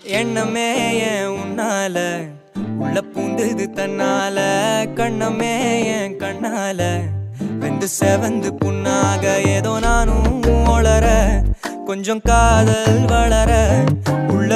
எண்ணமே ஏன் உன்னால உள்ள பூந்தது தன்னால கண்ணமே ஏன் கண்ணால வெந்து செவந்து புண்ணாக ஏதோ நானும் ஒளர கொஞ்சம் காதல் வளர உள்ள